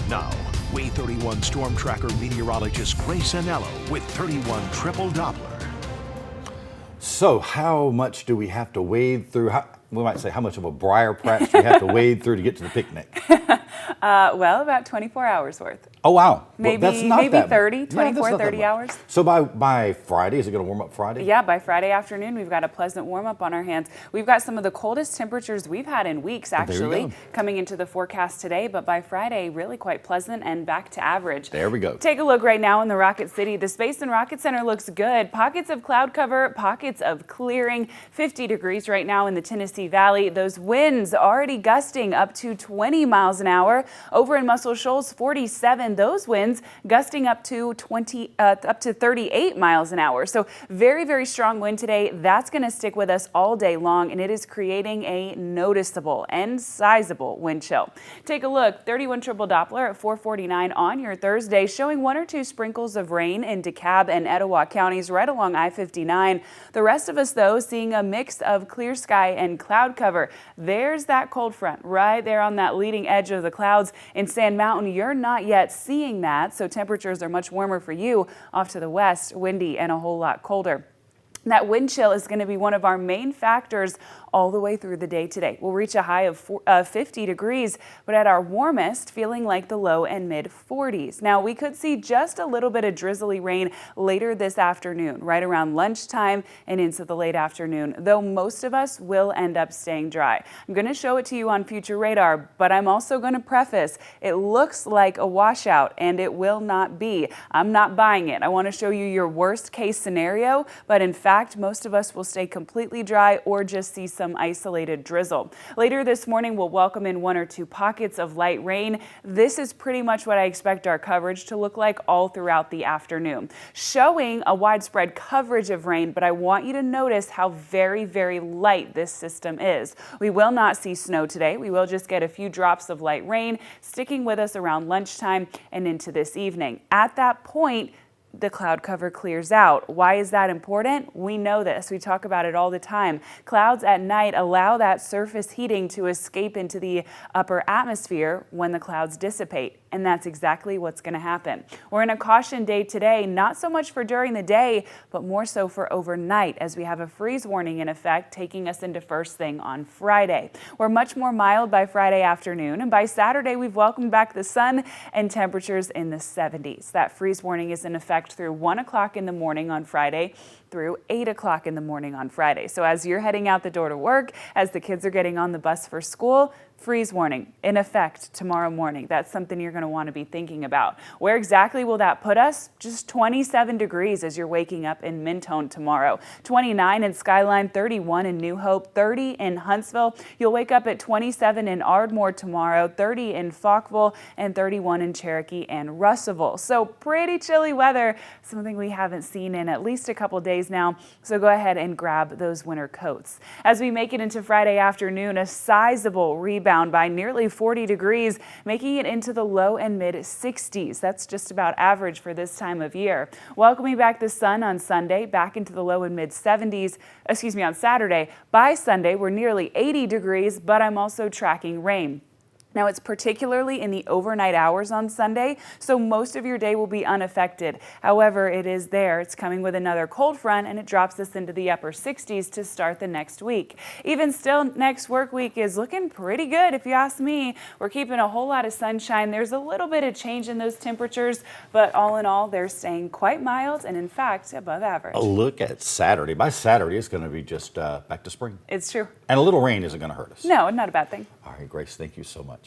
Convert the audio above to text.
Now, Wave 31 Storm Tracker meteorologist Grace Anello with 31 Triple Doppler. So how much do we have to wade through? We might say how much of a briar patch do we have to wade through to get to the picnic? Well, about 24 hours worth. Oh, wow. Maybe, well, that's not maybe that 30, much. 24, that's 30 hours. So by Friday, is it going to warm up Friday? Yeah, by Friday afternoon, we've got a pleasant warm up on our hands. We've got some of the coldest temperatures we've had in weeks, actually, coming into the forecast today. But by Friday, really quite pleasant and back to average. There we go. Take a look right now in the Rocket City. The Space and Rocket Center looks good. Pockets of cloud cover, pockets of clearing, 50 degrees right now in the Tennessee Valley. Those winds already gusting up to 20 miles an hour. Over in Muscle Shoals, 47. Those winds gusting up to 38 miles an hour. So very, very strong wind today. That's going to stick with us all day long, and it is creating a noticeable and sizable wind chill. Take a look. 31 Triple Doppler at 4:49 on your Thursday, showing 1 or 2 sprinkles of rain in DeKalb and Etowah counties right along I-59. The rest of us, though, seeing a mix of clear sky and cloud cover. There's that cold front right there on that leading edge of the clouds in Sand Mountain. You're not yet seeing that, so temperatures are much warmer for you. Off to the west, windy and a whole lot colder. That wind chill is going to be one of our main factors all the way through the day today. We'll reach a high of 50 degrees, but at our warmest, feeling like the low and mid 40s. Now, we could see just a little bit of drizzly rain later this afternoon, right around lunchtime and into the late afternoon, though most of us will end up staying dry. I'm going to show it to you on future radar, but I'm also going to preface, it looks like a washout, and it will not be. I'm not buying it. I want to show you your worst case scenario, but in fact, most of us will stay completely dry or just see some isolated drizzle. Later this morning, we'll welcome in 1 or 2 pockets of light rain. This is pretty much what I expect our coverage to look like all throughout the afternoon, showing a widespread coverage of rain, but I want you to notice how very, very light this system is. We will not see snow today. We will just get a few drops of light rain sticking with us around lunchtime and into this evening. At that point, the cloud cover clears out. Why is that important? We know this. We talk about it all the time. Clouds at night allow that surface heating to escape into the upper atmosphere when the clouds dissipate. And that's exactly what's going to happen. We're in a caution day today, not so much for during the day, but more so for overnight, as we have a freeze warning in effect taking us into first thing on Friday. We're much more mild by Friday afternoon, and by Saturday we've welcomed back the sun and temperatures in the 70s. That freeze warning is in effect through 1 o'clock in the morning on Friday through 8 o'clock in the morning on Friday. So as you're heading out the door to work, as the kids are getting on the bus for school, freeze warning in effect tomorrow morning. That's something you're going to want to be thinking about. Where exactly will that put us? Just 27 degrees as you're waking up in Mentone tomorrow. 29 in Skyline, 31 in New Hope, 30 in Huntsville. You'll wake up at 27 in Ardmore tomorrow, 30 in Falkville, and 31 in Cherokee and Russellville. So pretty chilly weather, something we haven't seen in at least a couple days now. So go ahead and grab those winter coats. As we make it into Friday afternoon, a sizable rebound by nearly 40 degrees, making it into the low and mid 60s. That's just about average for this time of year. Welcoming back the sun on Sunday, back into the low and mid 70s, on Saturday. By Sunday, we're nearly 80 degrees, but I'm also tracking rain. Now, it's particularly in the overnight hours on Sunday, so most of your day will be unaffected. However, it is there. It's coming with another cold front, and it drops us into the upper 60s to start the next week. Even still, next work week is looking pretty good, if you ask me. We're keeping a whole lot of sunshine. There's a little bit of change in those temperatures, but all in all, they're staying quite mild and, in fact, above average. Look at Saturday. By Saturday, it's going to be just back to spring. It's true. And a little rain isn't going to hurt us. No, not a bad thing. All right, Grace, thank you so much.